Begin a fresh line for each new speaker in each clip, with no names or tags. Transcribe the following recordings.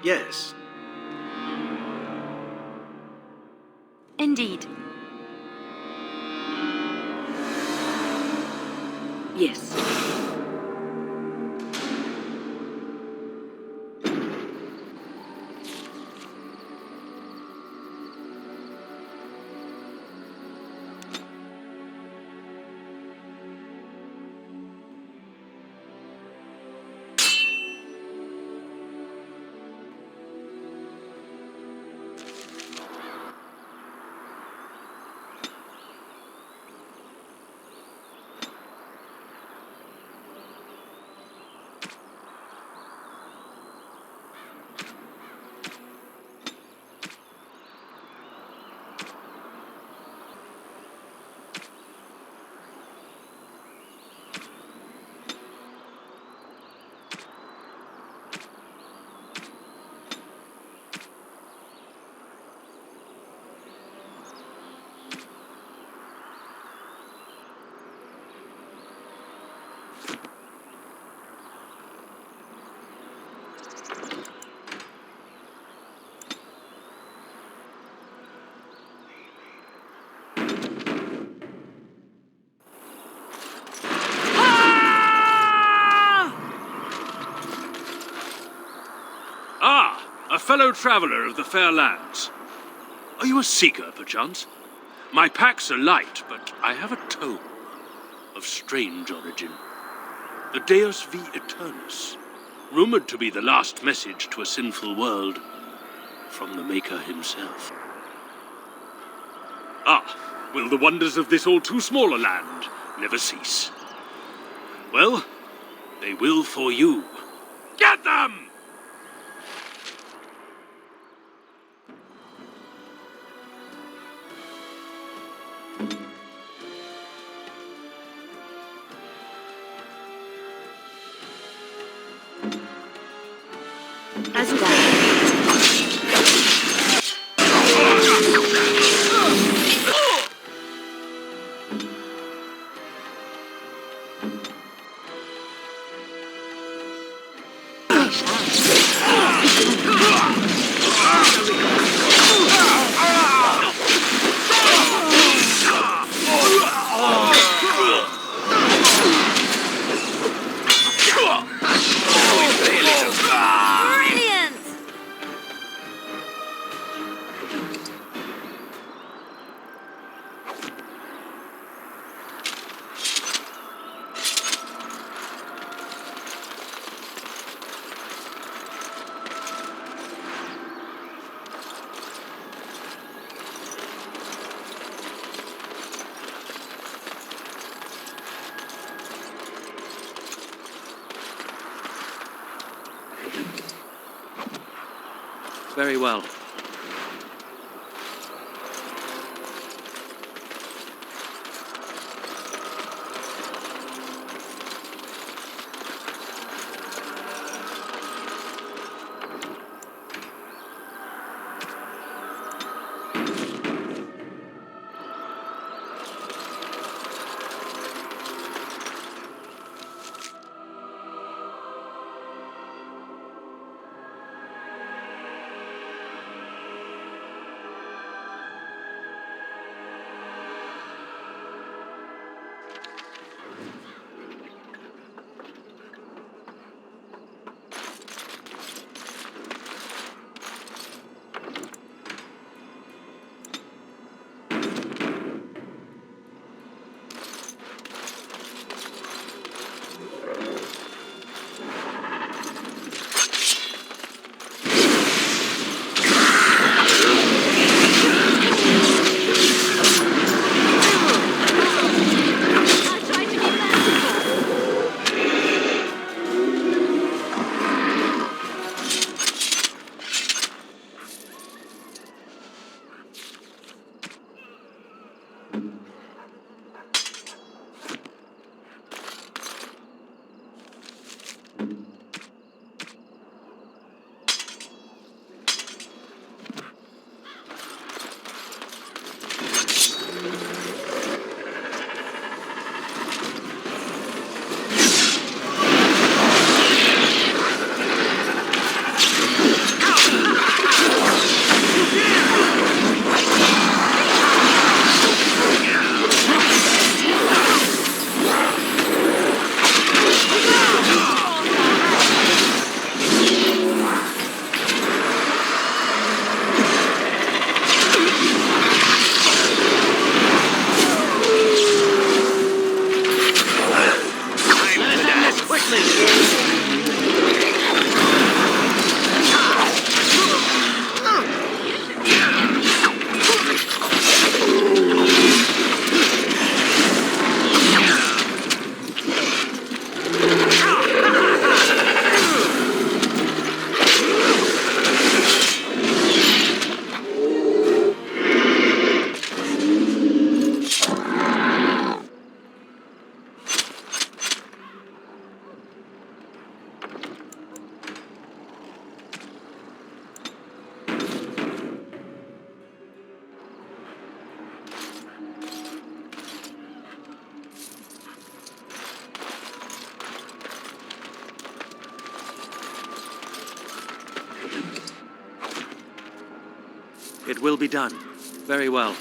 Yes.
Indeed. Yes.
A fellow traveller of the fair lands. Are you a seeker, perchance? My packs are light, but I have a tome of strange origin. The Deus V Eternus, rumoured to be the last message to a sinful world from the Maker himself. Will the wonders of this all too small a land never cease? Well, they will for you. Get them!
As you like.
Very well.
It will be done. Very well.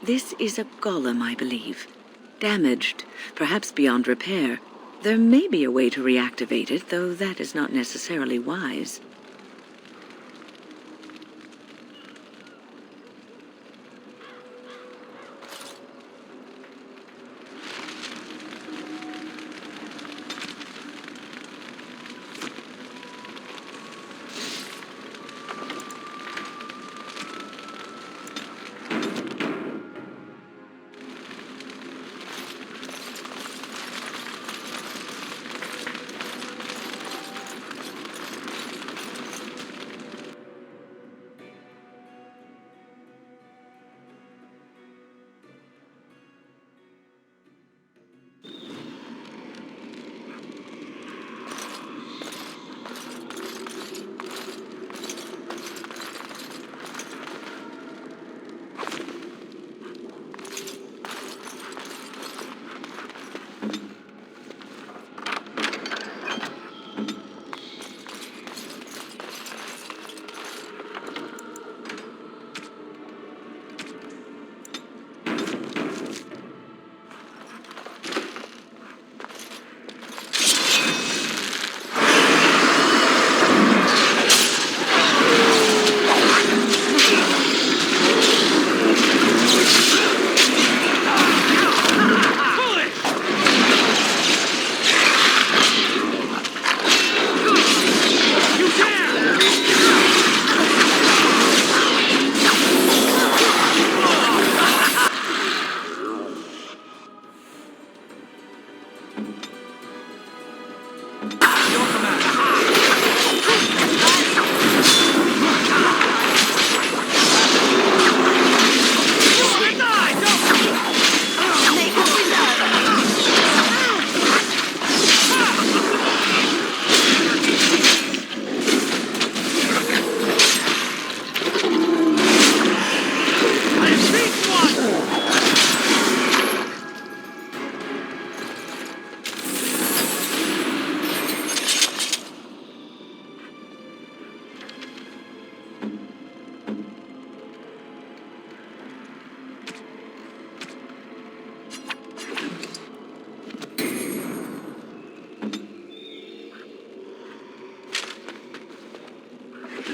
This is a golem, I believe. Damaged, perhaps beyond repair. There may be a way to reactivate it, though that is not necessarily wise.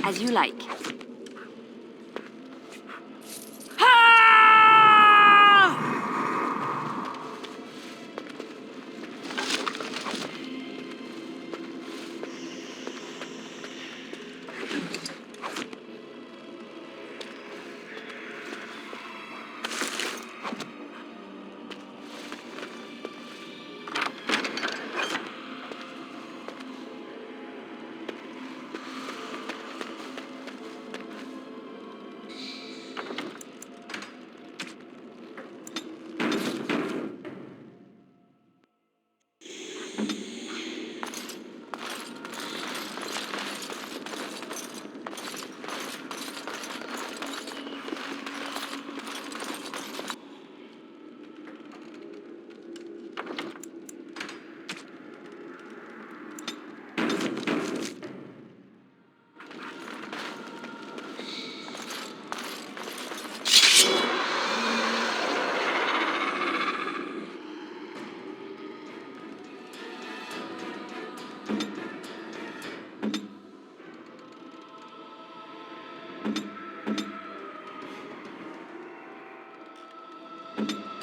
As you like.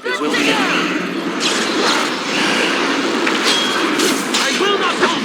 It will be
I will not come!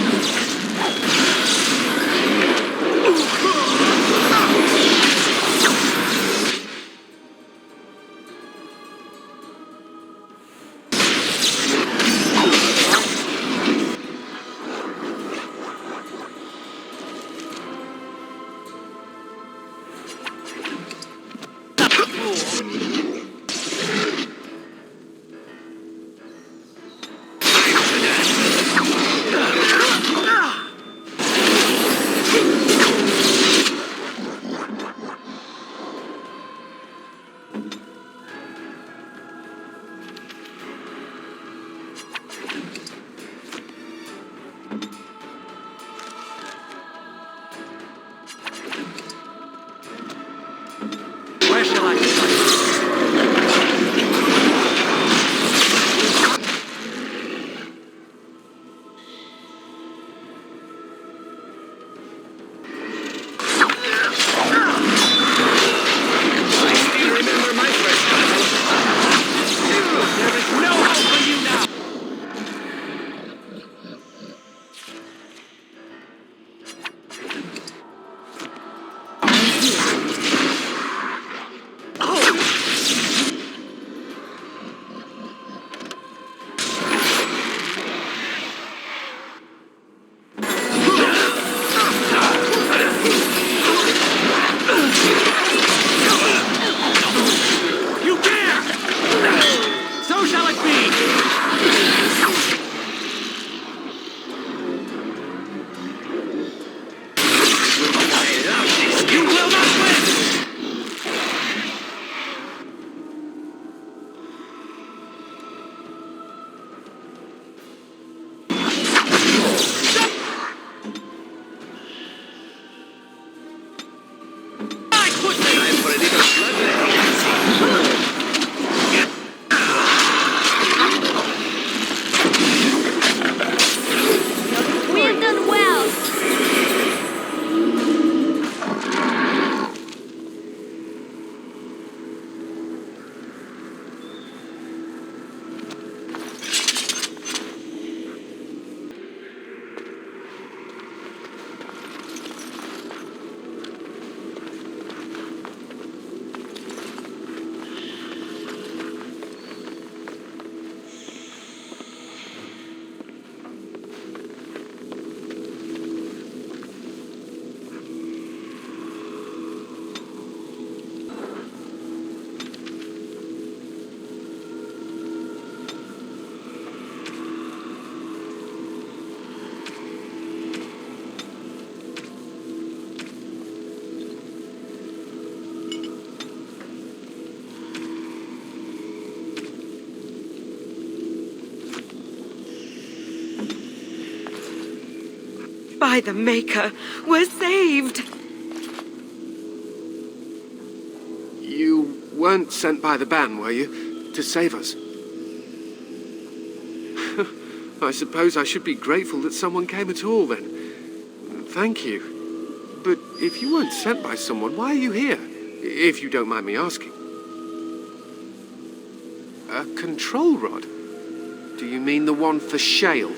Where shall I start? I still remember my first battle. There is no hope for you now.
You dare! So shall it be! You will not win! I put time for a little
We have done well.
By the Maker, we're saved!
You weren't sent by the ban, were you? To save us? I suppose I should be grateful that someone came at all, then. Thank you. But if you weren't sent by someone, why are you here? If you don't mind me asking. A control rod? Do you mean the one for Shale?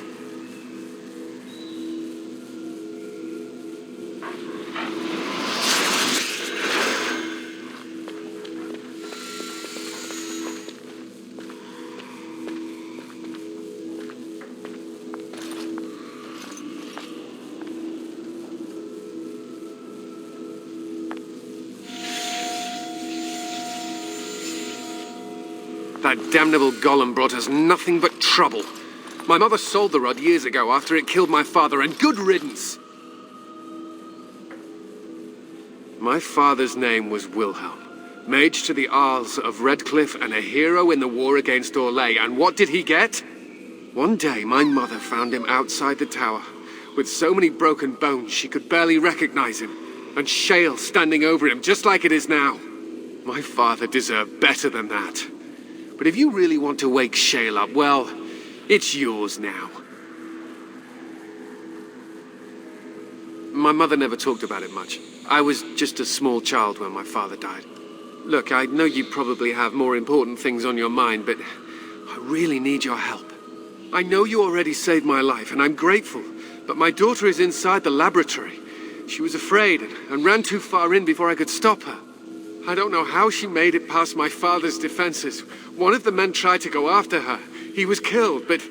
That damnable golem brought us nothing but trouble. My mother sold the rod years ago after it killed my father, and good riddance! My father's name was Wilhelm, Mage to the Isles of Redcliffe and a hero in the war against Orlais, and what did he get? One day, my mother found him outside the tower, with so many broken bones she could barely recognize him, and Shale standing over him just like it is now. My father deserved better than that. But if you really want to wake Shale up, well, it's yours now. My mother never talked about it much. I was just a small child when my father died. Look, I know you probably have more important things on your mind, but I really need your help. I know you already saved my life, and I'm grateful, but my daughter is inside the laboratory. She was afraid and ran too far in before I could stop her. I don't know how she made it past my father's defenses. One of the men tried to go after her. He was killed, but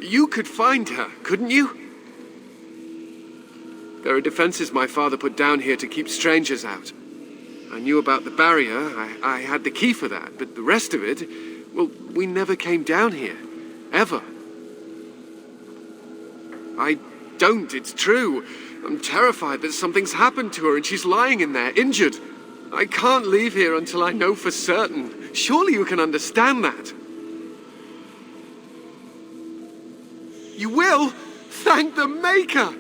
you could find her, couldn't you? There are defenses my father put down here to keep strangers out. I knew about the barrier. I had the key for that, but the rest of it, well, we never came down here. Ever. I don't, it's true. I'm terrified that something's happened to her and she's lying in there, injured. I can't leave here until I know for certain. Surely you can understand that. You will? Thank the Maker!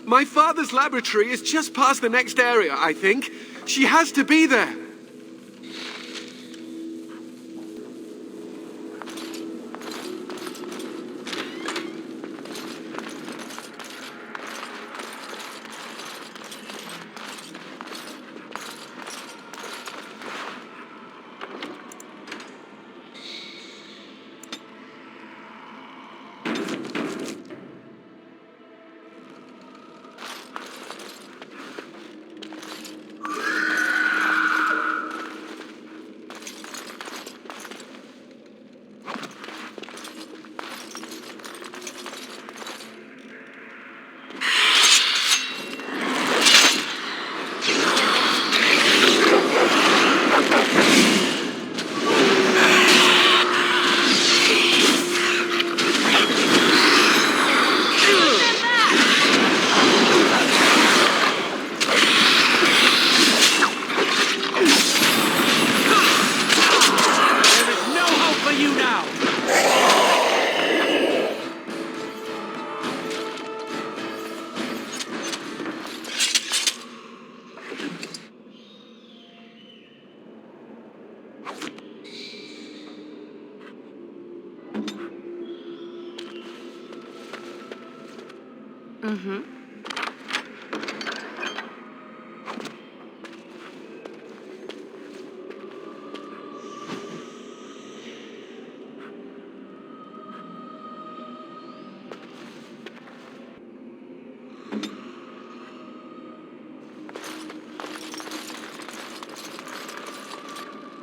My father's laboratory is just past the next area, I think. She has to be there.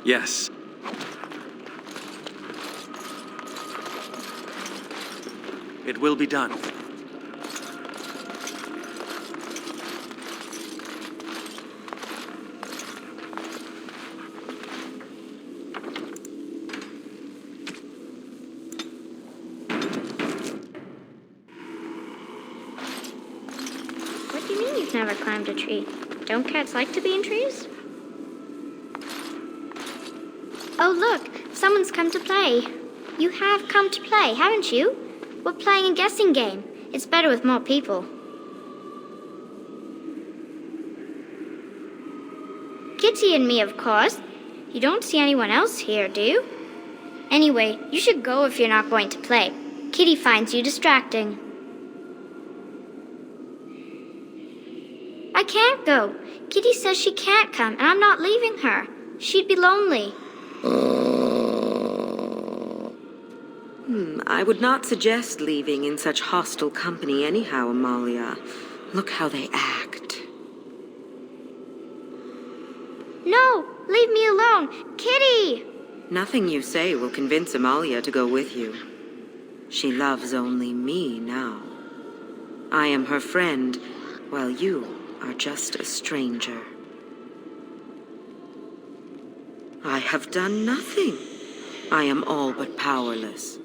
Yes. It will be done.
What do you mean you've never climbed a tree? Don't cats like to be in trees? Oh, look! Someone's come to play. You have come to play, haven't you? We're playing a guessing game. It's better with more people. Kitty and me, of course. You don't see anyone else here, do you? Anyway, you should go if you're not going to play. Kitty finds you distracting. I can't can't go. Kitty says she can't come, and I'm not leaving her. She'd be lonely.
I would not suggest leaving in such hostile company anyhow, Amalia. Look how they act.
No, leave me alone. Kitty!
Nothing you say will convince Amalia to go with you. She loves only me now. I am her friend, while you are just a stranger. I have done nothing. I am all but powerless.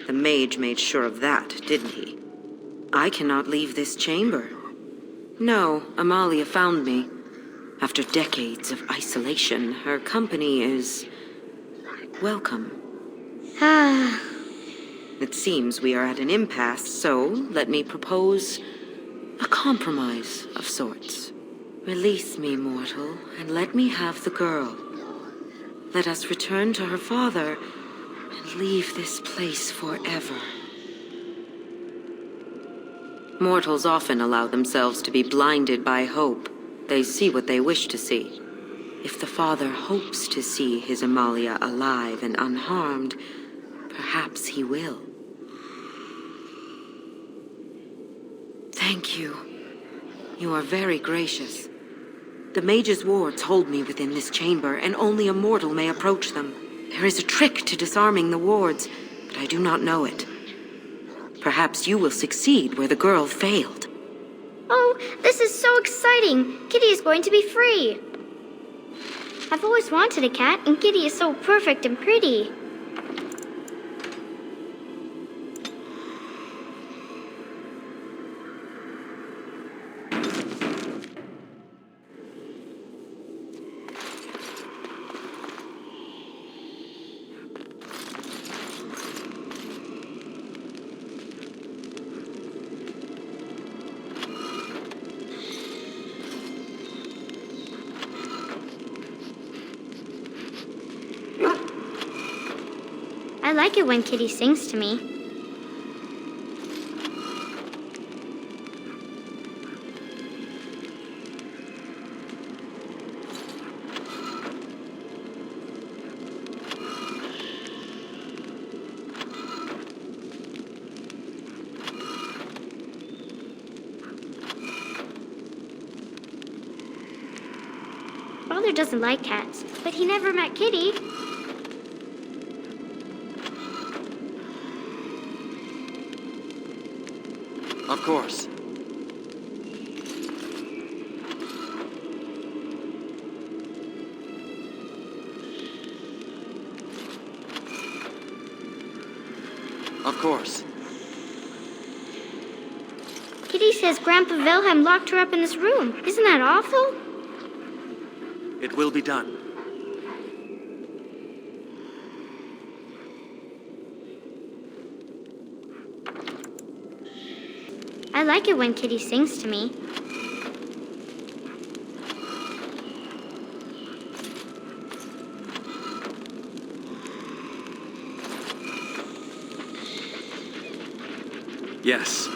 The mage made sure of that, didn't he? I cannot leave this chamber. No, Amalia found me. After decades of isolation, her company is welcome. It seems we are at an impasse, so let me propose a compromise of sorts. Release me, mortal, and let me have the girl. Let us return to her father and leave this place forever. Mortals often allow themselves to be blinded by hope. They see what they wish to see. If the father hopes to see his Amalia alive and unharmed, perhaps he will. Thank you. You are very gracious. The mage's wards hold me within this chamber, and only a mortal may approach them. There is a trick to disarming the wards, but I do not know it. Perhaps you will succeed where the girl failed.
Oh, this is so exciting! Kitty is going to be free! I've always wanted a cat, and Kitty is so perfect and pretty. I like it when Kitty sings to me. Father doesn't like cats, but he never met Kitty.
Of course. Of course.
Kitty says Grandpa Wilhelm locked her up in this room. Isn't that awful?
It will be done.
I like it when Kitty sings to me.
Yes.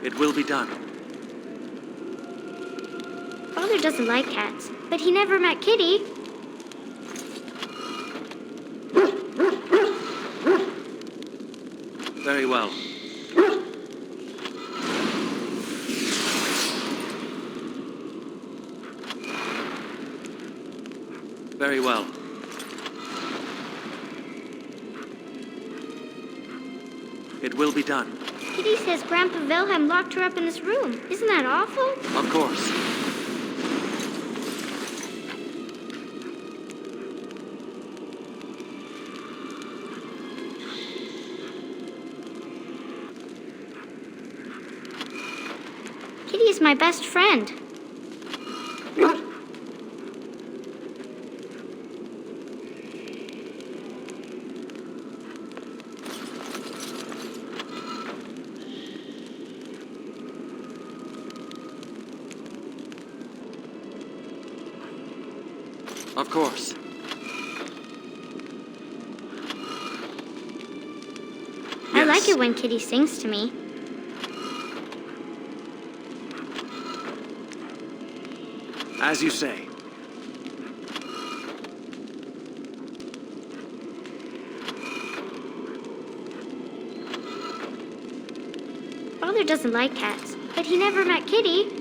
It will be done.
Father doesn't like cats, but he never met Kitty.
Very well. Very well. It will be done.
Kitty says Grandpa Wilhelm locked her up in this room. Isn't that awful?
Of course.
Kitty is my best friend.
Of course.
like it when Kitty sings to me.
As you say.
Father doesn't like cats, but he never met Kitty.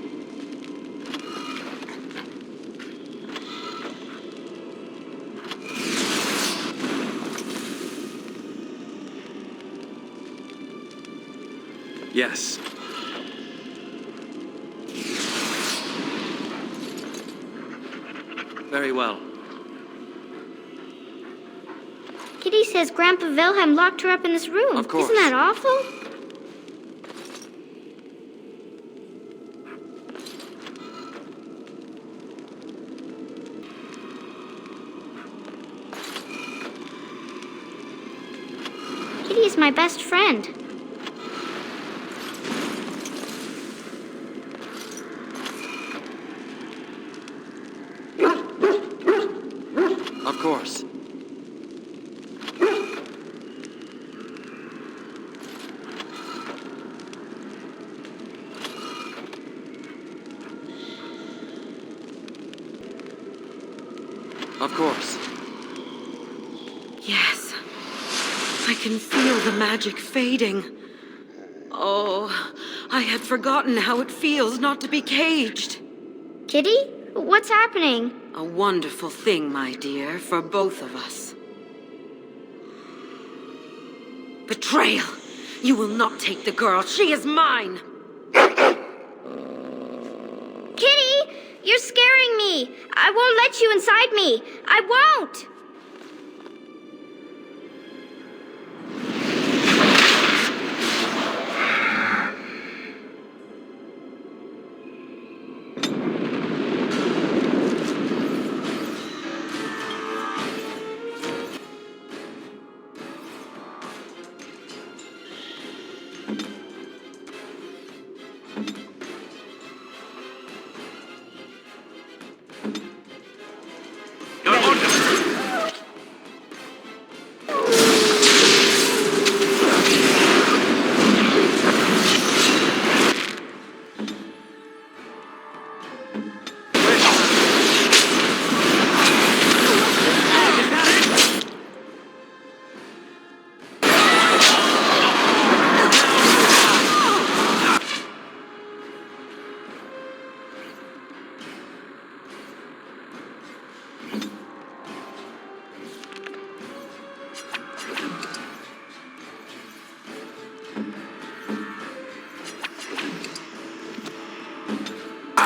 Yes. Very well.
Kitty says Grandpa Wilhelm locked her up in this room.
Of course.
Isn't that awful? Kitty is my best friend.
Of course. Of course.
Yes. I can feel the magic fading. Oh, I had forgotten how it feels not to be caged.
Kitty? What's happening?
A wonderful thing, my dear, for both of us. Betrayal! You will not take the girl. She is mine!
Kitty! You're scaring me! I won't let you inside me! I won't!
Your Honor!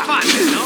Fine, no?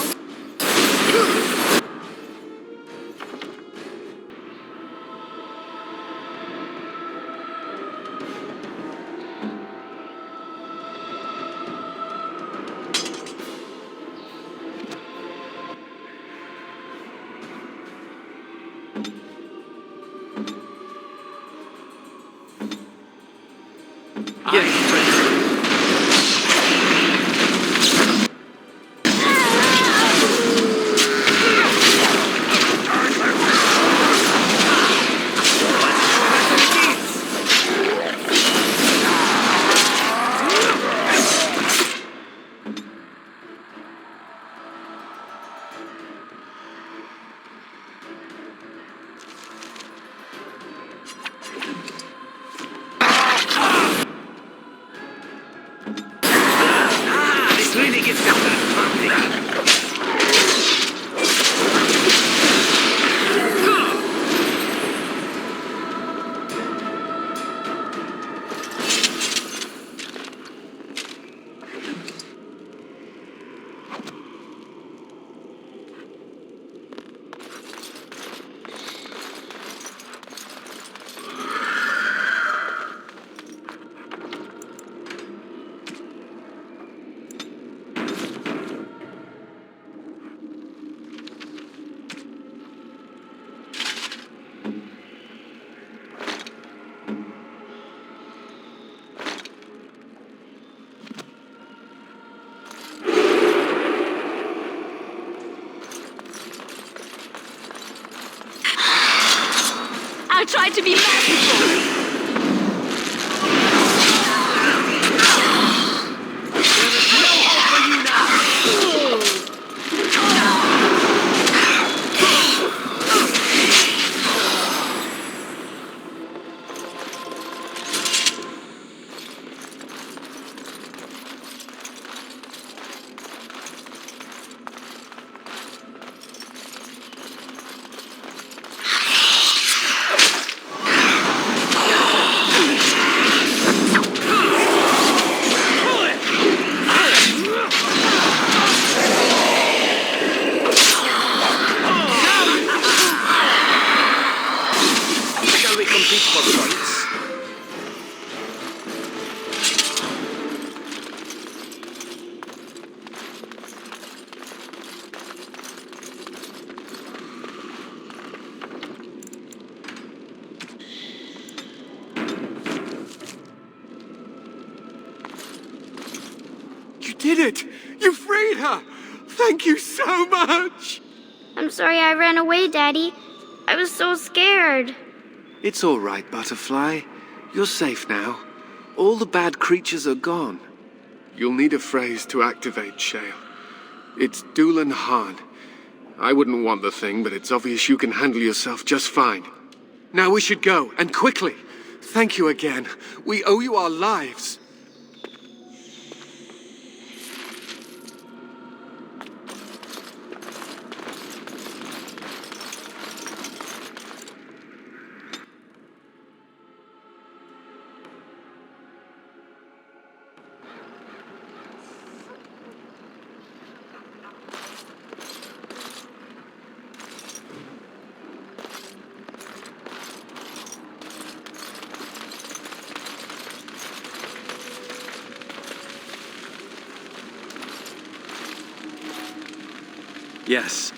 This really gets down to the
I tried to be merciful.
did it! You freed her! Thank you so much!
I'm sorry I ran away, Daddy. I was so scared.
It's all right, Butterfly. You're safe now. All the bad creatures are gone. You'll need a phrase to activate Shale. It's Doolan Han. I wouldn't want the thing, but it's obvious you can handle yourself just fine. Now we should go, and quickly. Thank you again. We owe you our lives.
Yes.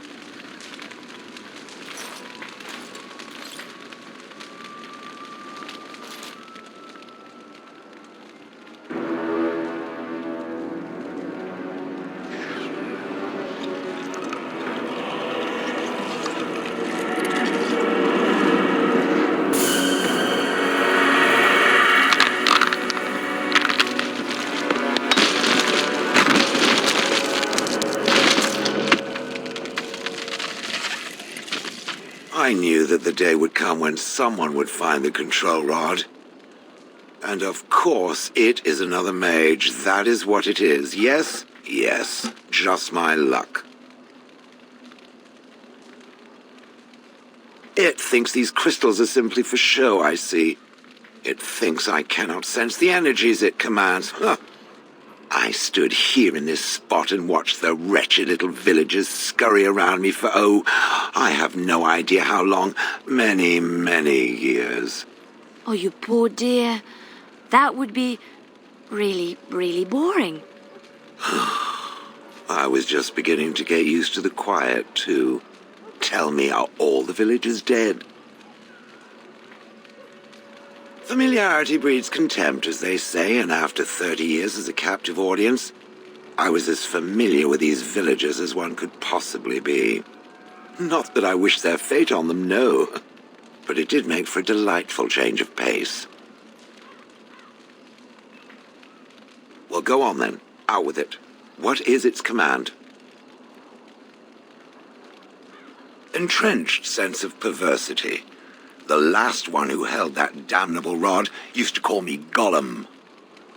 I knew that the day would come when someone would find the control rod. And of course, it is another mage. That is what it is. Yes? Yes. Just my luck. It thinks these crystals are simply for show, I see. It thinks I cannot sense the energies it commands. Huh. I stood here in this spot and watched the wretched little villagers scurry around me for, I have no idea how long. Many, many years.
Oh, you poor dear. That would be really, really boring.
I was just beginning to get used to the quiet, too. Tell me, are all the villagers dead? Familiarity breeds contempt, as they say, and after 30 years as a captive audience, I was as familiar with these villagers as one could possibly be. Not that I wish their fate on them, no. But it did make for a delightful change of pace. Well, go on then. Out with it. What is its command? Entrenched sense of perversity. The last one who held that damnable rod used to call me Golem.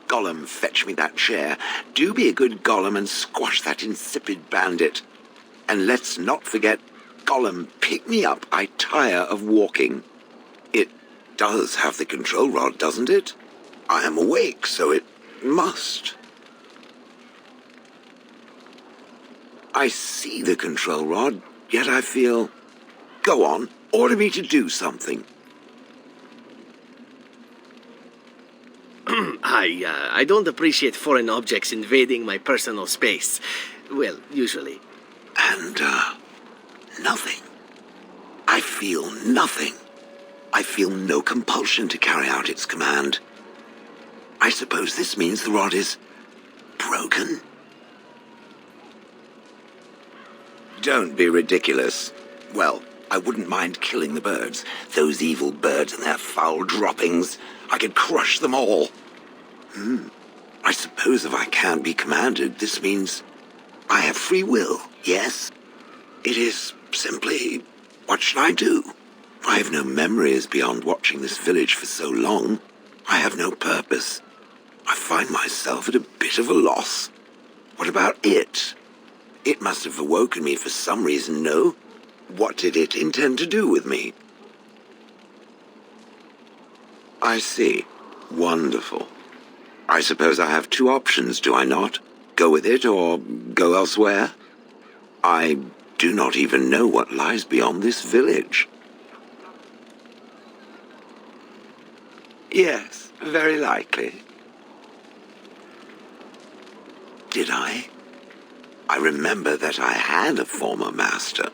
Golem, fetch me that chair. Do be a good Golem and squash that insipid bandit. And let's not forget, Golem, pick me up. I tire of walking. It does have the control rod, doesn't it? I am awake, so it must. I see the control rod, yet I feel... Go on, order me to do something.
I don't appreciate foreign objects invading my personal space. Well, usually.
And, nothing. I feel nothing. I feel no compulsion to carry out its command. I suppose this means the rod is broken? Don't be ridiculous. Well, I wouldn't mind killing the birds. Those evil birds and their foul droppings. I could crush them all. I suppose if I can't be commanded, this means I have free will, yes? It is simply, what should I do? I have no memories beyond watching this village for so long. I have no purpose. I find myself at a bit of a loss. What about it? It must have awoken me for some reason, no? What did it intend to do with me? I see. Wonderful. I suppose I have two options, do I not? Go with it or go elsewhere? I do not even know what lies beyond this village. Yes, very likely. Did I? I remember that I had a former master.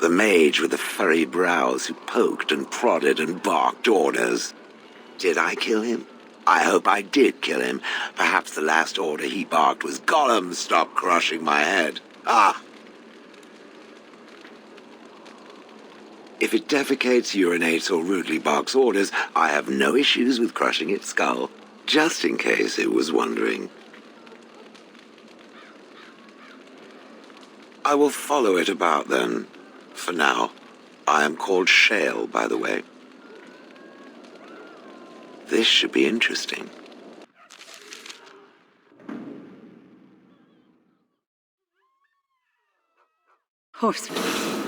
The mage with the furry brows who poked and prodded and barked orders. Did I kill him? I hope I did kill him. Perhaps the last order he barked was, "Golem, stop crushing my head." Ah! If it defecates, urinates, or rudely barks orders, I have no issues with crushing its skull. Just in case it was wondering. I will follow it about then. For now. I am called Shale, by the way. This should be interesting.
Horseman.